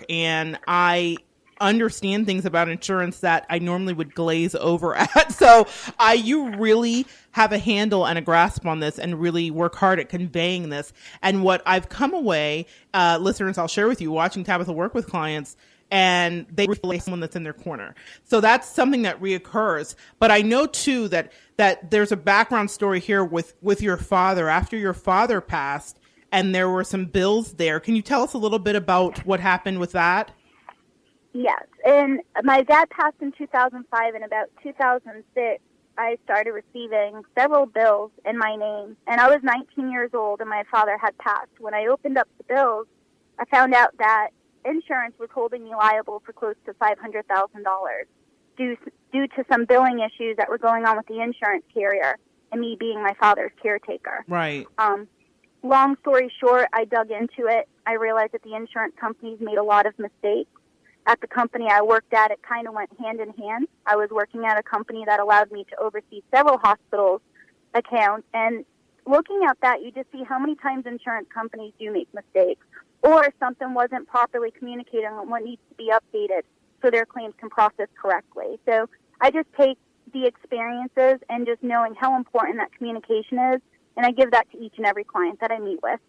and I understand things about insurance that I normally would glaze over at. So you really have a handle and a grasp on this and really work hard at conveying this. And what I've come away, listeners, I'll share with you, watching Tabitha work with clients, and they relate someone that's in their corner. So that's something that reoccurs. But I know too that there's a background story here with your father. After your father passed, and there were some bills there. Can you tell us a little bit about what happened with that? Yes, and my dad passed in 2005, and about 2006, I started receiving several bills in my name, and I was 19 years old, and my father had passed. When I opened up the bills, I found out that insurance was holding me liable for close to $500,000 due to some billing issues that were going on with the insurance carrier, and me being my father's caretaker. Right. Long story short, I dug into it. I realized that the insurance companies made a lot of mistakes. At the company I worked at, it kind of went hand in hand. I was working at a company that allowed me to oversee several hospitals' accounts. And looking at that, you just see how many times insurance companies do make mistakes, or something wasn't properly communicated on what needs to be updated so their claims can process correctly. So I just take the experiences and just knowing how important that communication is, and I give that to each and every client that I meet with.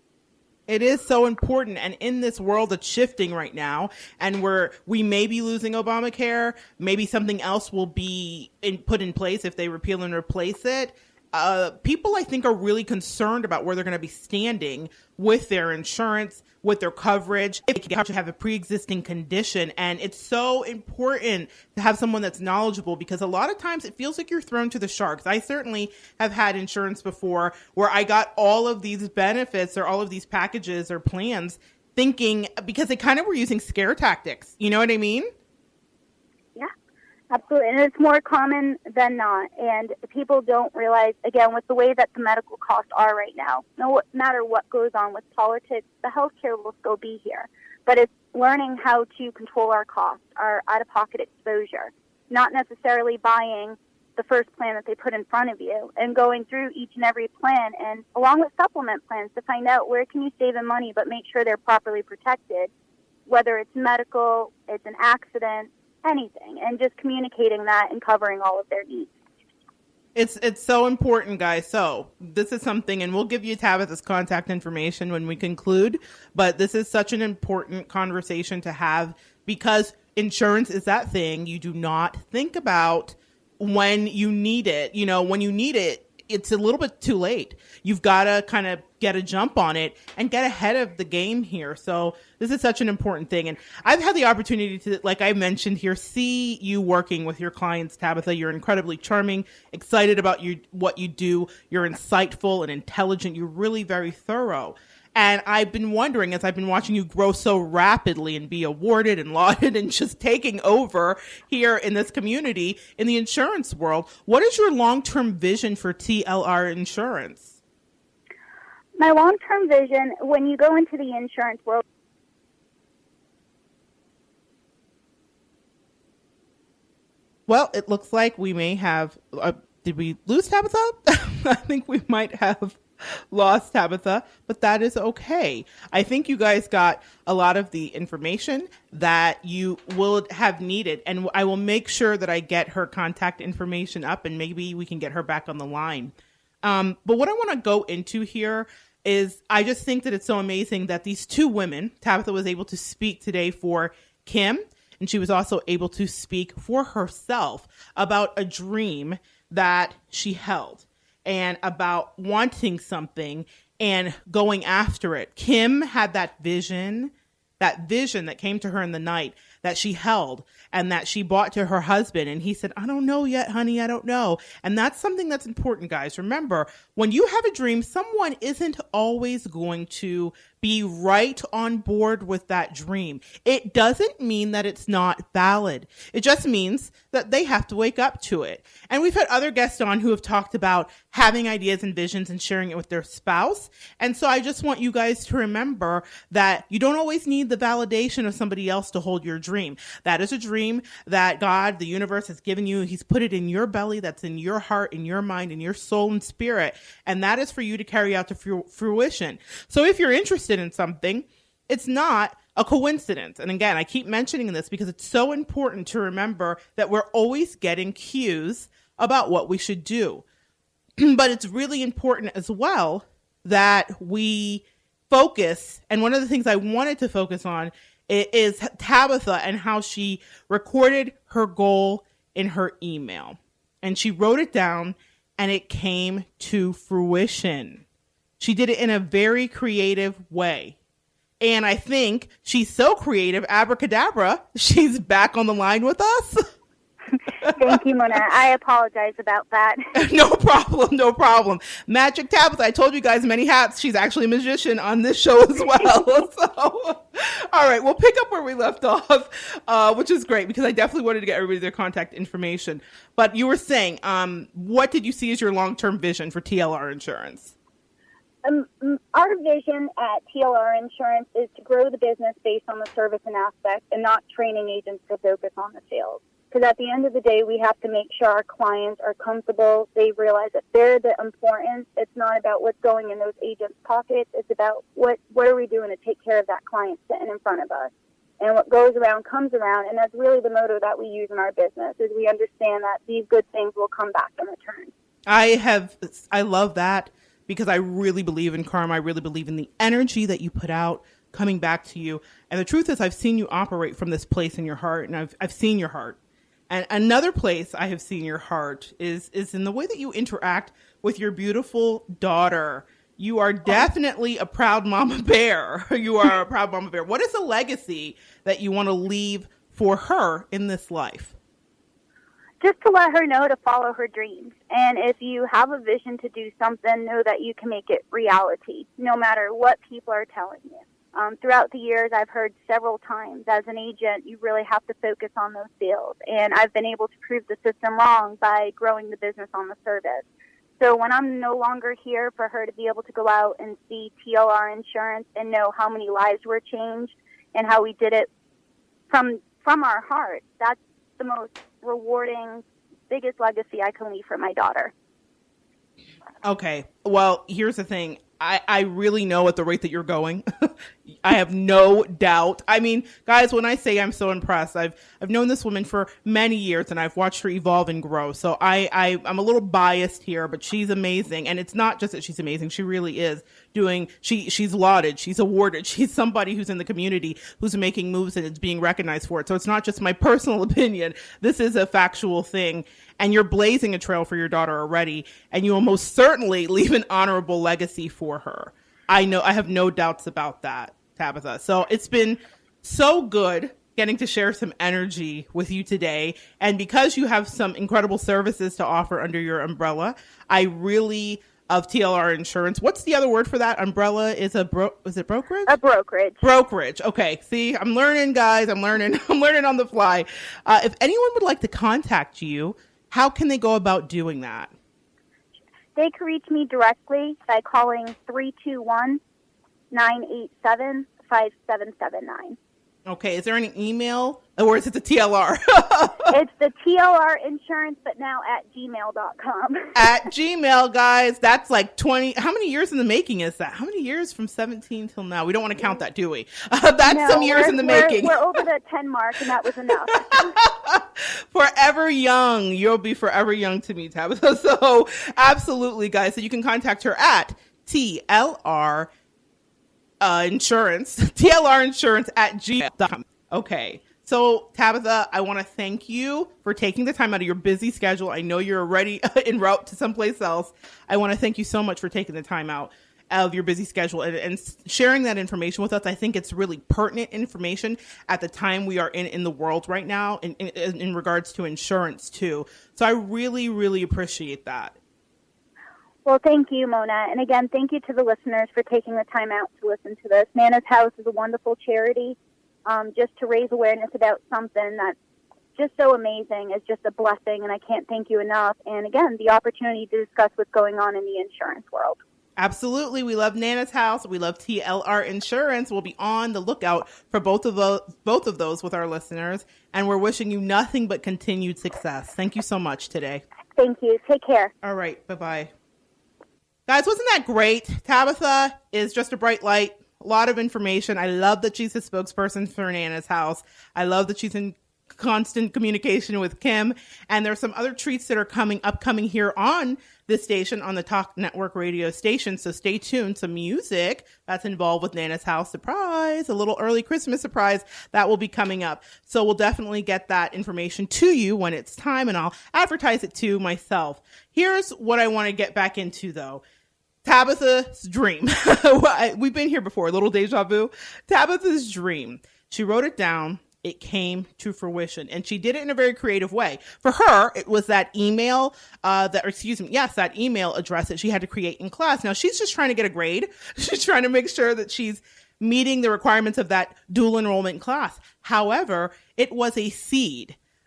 It is so important. And in this world that's shifting right now, and we may be losing Obamacare, maybe something else will be put in place if they repeal and replace it. People, I think, are really concerned about where they're going to be standing with their insurance, with their coverage, if they have a pre-existing condition. And it's so important to have someone that's knowledgeable, because a lot of times it feels like you're thrown to the sharks. I certainly have had insurance before where I got all of these benefits or all of these packages or plans thinking, because they kind of were using scare tactics. You know what I mean? Yeah, absolutely. And it's more common than not. And people don't realize, again, with the way that the medical costs are right now, no matter what goes on with politics, the healthcare will still be here. But it's learning how to control our costs, our out-of-pocket exposure, not necessarily buying the first plan that they put in front of you, and going through each and every plan, and along with supplement plans, to find out where can you save in money but make sure they're properly protected, whether it's medical, it's an accident, anything, and just communicating that and covering all of their needs. It's so important, guys. So this is something, and we'll give you Tabitha's contact information when we conclude, but this is such an important conversation to have, because insurance is that thing you do not think about when you need it. You know, when you need it, it's a little bit too late. You've got to kind of get a jump on it and get ahead of the game here. So this is such an important thing. And I've had the opportunity to, like I mentioned here, see you working with your clients, Tabitha. You're incredibly charming, excited about what you do. You're insightful and intelligent. You're really very thorough. And I've been wondering, as I've been watching you grow so rapidly and be awarded and lauded and just taking over here in this community, in the insurance world, what is your long-term vision for TLR Insurance? My long-term vision, when you go into the insurance world, well, it looks like we may have, did we lose Tabitha? I think we might have lost Tabitha, but that is okay. I think you guys got a lot of the information that you will have needed, and I will make sure that I get her contact information up, and maybe we can get her back on the line. But what I want to go into here is, I just think that it's so amazing that these two women, Tabitha was able to speak today for Kim, and she was also able to speak for herself about a dream that she held, and about wanting something and going after it. Kim had that vision that came to her in the night that she held and that she brought to her husband. And he said, I don't know yet, honey, I don't know. And that's something that's important, guys. Remember, when you have a dream, someone isn't always going to be right on board with that dream. It doesn't mean that it's not valid. It just means that they have to wake up to it. And we've had other guests on who have talked about having ideas and visions and sharing it with their spouse. And so I just want you guys to remember that you don't always need the validation of somebody else to hold your dream. That is a dream that God, the universe, has given you. He's put it in your belly. That's in your heart, in your mind, in your soul and spirit. And that is for you to carry out to fruition. So if you're interested in something, It's not a coincidence. And again, I keep mentioning this because it's so important to remember that we're always getting cues about what we should do. But it's really important as well that we focus. And one of the things I wanted to focus on is Tabitha and how she recorded her goal in her email. And she wrote it down and it came to fruition. She did it in a very creative way. And I think she's so creative, abracadabra, she's back on the line with us. Thank you, Monette. I apologize about that. No problem, no problem. Magic Tabitha, I told you guys many hats. She's actually a magician on this show as well. So, all right, we'll pick up where we left off, which is great because I definitely wanted to get everybody their contact information. But you were saying, what did you see as your long-term vision for TLR Insurance? Our vision at TLR Insurance is to grow the business based on the service and aspect and not training agents to focus on the sales. Because at the end of the day, we have to make sure our clients are comfortable. They realize that they're the importance. It's not about what's going in those agents' pockets. It's about what are we doing to take care of that client sitting in front of us. And what goes around comes around. And that's really the motto that we use in our business is we understand that these good things will come back in return. I love that because I really believe in karma. I really believe in the energy that you put out coming back to you. And the truth is I've seen you operate from this place in your heart, and I've seen your heart. And another place I have seen your heart is in the way that you interact with your beautiful daughter. You are definitely a proud mama bear. You are a proud mama bear. What is the legacy that you want to leave for her in this life? Just to let her know to follow her dreams. And if you have a vision to do something, know that you can make it reality, no matter what people are telling you. Throughout the years, I've heard several times, as an agent, you really have to focus on those sales. And I've been able to prove the system wrong by growing the business on the service. So when I'm no longer here, for her to be able to go out and see TLR Insurance and know how many lives were changed and how we did it from our heart, that's the most rewarding, biggest legacy I can leave for my daughter. Okay. Well, here's the thing. I really know at the rate that you're going, I have no doubt. I mean, guys, when I say I'm so impressed, I've known this woman for many years and I've watched her evolve and grow. So I'm a little biased here, but she's amazing. And it's not just that she's amazing. She really is she's lauded, she's awarded. She's somebody who's in the community who's making moves and is being recognized for it. So it's not just my personal opinion. This is a factual thing. And you're blazing a trail for your daughter already. And you will most certainly leave an honorable legacy for her. I know, I have no doubts about that, Tabitha. So it's been so good getting to share some energy with you today. And because you have some incredible services to offer under your umbrella, I really, of TLR Insurance. What's the other word for that? Umbrella is is it brokerage? A brokerage. Brokerage. Okay. See, I'm learning, guys. I'm learning on the fly. If anyone would like to contact you, how can they go about doing that? They can reach me directly by calling 321-987-5779. Okay. Is there any email? Or is it the TLR? It's the TLR Insurance, but now at gmail.com. At Gmail, guys. That's like 20. How many years in the making is that? How many years from 17 till now? We don't want to count that, do we? That's some years in the making. We're over the 10 mark, and that was enough. Forever young. You'll be forever young to me, Tabitha. So absolutely, guys. So you can contact her at TLR Insurance, TLR Insurance at gmail.com. Okay. So, Tabitha, I want to thank you for taking the time out of your busy schedule. I know you're already en route to someplace else. I want to thank you so much for taking the time out of your busy schedule and sharing that information with us. I think it's really pertinent information at the time we are in the world right now in regards to insurance, too. So I really, really appreciate that. Well, thank you, Mona. And again, thank you to the listeners for taking the time out to listen to this. Nana's House is a wonderful charity. Just to raise awareness about something that's just so amazing is just a blessing, and I can't thank you enough. And again, the opportunity to discuss what's going on in the insurance world. Absolutely. We love Nana's House. We love TLR Insurance. We'll be on the lookout for both of those with our listeners, and we're wishing you nothing but continued success. Thank you so much today. Thank you. Take care. All right. Bye-bye. Guys, wasn't that great? Tabitha is just a bright light. A lot of information. I love that she's the spokesperson for Nana's house. I love that she's in constant communication with Kim. And there's some other treats that are upcoming here on this station, on the Talk Network radio station. So stay tuned. Some music that's involved with Nana's house. Surprise, a little early Christmas surprise that will be coming up. So we'll definitely get that information to you when it's time, and I'll advertise it to myself. Here's what I want to get back into, though. Tabitha's dream. We've been here before, a little deja vu. Tabitha's dream. She wrote it down. It came to fruition, and she did it in a very creative way. For her, it was that email, that email address that she had to create in class. Now, she's just trying to get a grade. She's trying to make sure that she's meeting the requirements of that dual enrollment class. However, it was a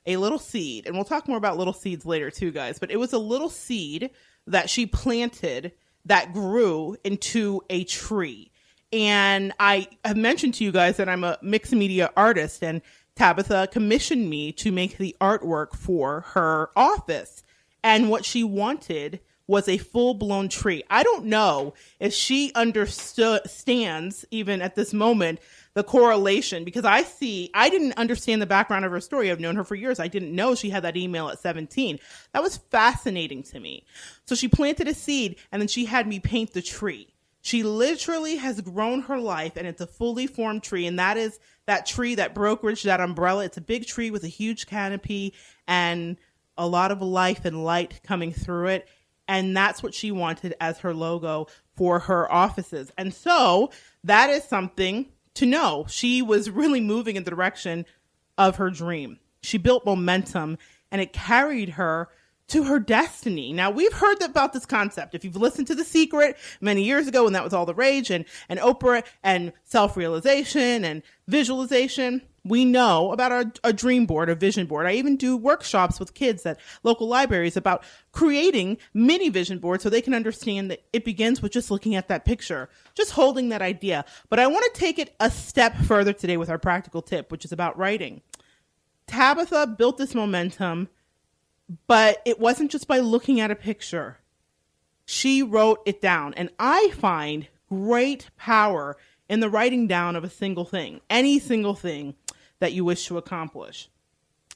little seed, and we'll talk more about little seeds later too, guys, but it was a little seed that she planted that grew into a tree. And I have mentioned to you guys that I'm a mixed media artist, and Tabitha commissioned me to make the artwork for her office. And what she wanted was a full-blown tree. I don't know if she understands, even at this moment, the correlation, because I didn't understand the background of her story. I've known her for years. I didn't know she had that email at 17. That was fascinating to me. So she planted a seed, and then she had me paint the tree. She literally has grown her life, and it's a fully formed tree. And that is that tree, that brokerage, that umbrella. It's a big tree with a huge canopy and a lot of life and light coming through it. And that's what she wanted as her logo for her offices. And so that is something to know. She was really moving in the direction of her dream. She built momentum, and it carried her to her destiny. Now, we've heard about this concept. If you've listened to The Secret many years ago, when that was all the rage, and Oprah and self-realization and visualization, we know about a dream board, a vision board. I even do workshops with kids at local libraries about creating mini vision boards so they can understand that it begins with just looking at that picture, just holding that idea. But I want to take it a step further today with our practical tip, which is about writing. Tabitha built this momentum, but it wasn't just by looking at a picture. She wrote it down. And I find great power in the writing down of a single thing, any single thing that you wish to accomplish.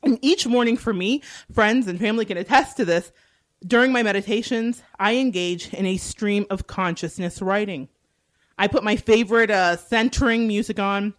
And each morning for me, friends and family can attest to this, during my meditations, I engage in a stream of consciousness writing. I put my favorite centering music on,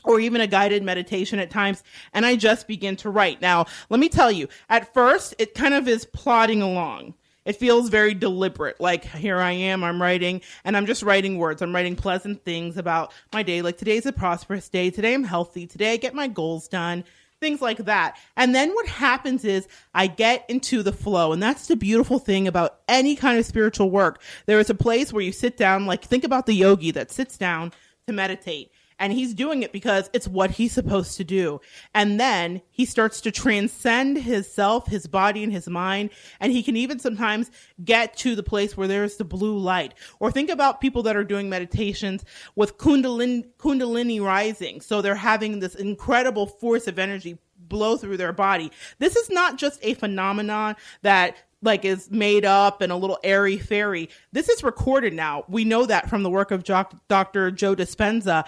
or even a guided meditation at times, and I just begin to write. Now, let me tell you, at first, it kind of is plodding along. It feels very deliberate, like here I am, I'm writing, and I'm just writing words. I'm writing pleasant things about my day, like today's a prosperous day, today I'm healthy, today I get my goals done, things like that. And then what happens is I get into the flow, and that's the beautiful thing about any kind of spiritual work. There is a place where you sit down, like think about the yogi that sits down to meditate. And he's doing it because it's what he's supposed to do. And then he starts to transcend his self, his body, and his mind. And he can even sometimes get to the place where there's the blue light. Or think about people that are doing meditations with Kundalini rising. So they're having this incredible force of energy blow through their body. This is not just a phenomenon that is made up and a little airy fairy. This is recorded now. We know that from the work of Dr. Joe Dispenza,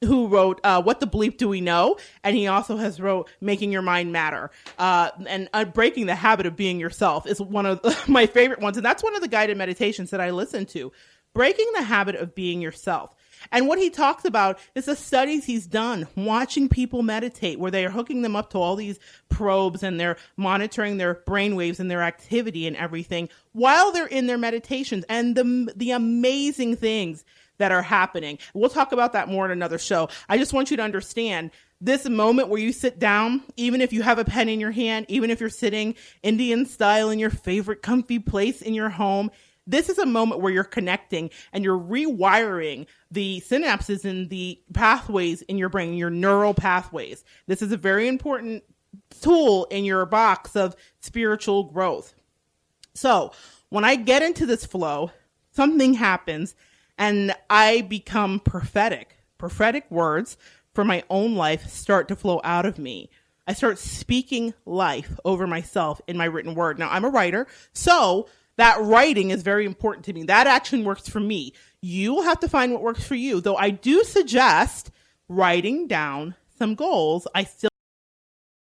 who wrote What the Bleep Do We Know? And he also has wrote Making Your Mind Matter. And Breaking the Habit of Being Yourself is one of my favorite ones. And that's one of the guided meditations that I listen to. Breaking the habit of being yourself. And what he talks about is the studies he's done watching people meditate, where they are hooking them up to all these probes and they're monitoring their brain waves and their activity and everything while they're in their meditations, and the amazing things that are happening. We'll talk about that more in another show. I just want you to understand this moment where you sit down, even if you have a pen in your hand, even if you're sitting Indian style in your favorite comfy place in your home, this is a moment where you're connecting and you're rewiring the synapses and the pathways in your brain, your neural pathways. This is a very important tool in your box of spiritual growth. So when I get into this flow, something happens and I become prophetic. Prophetic words for my own life start to flow out of me. I start speaking life over myself in my written word. Now, I'm a writer, so that writing is very important to me. That action works for me. You will have to find what works for you. Though I do suggest writing down some goals. I still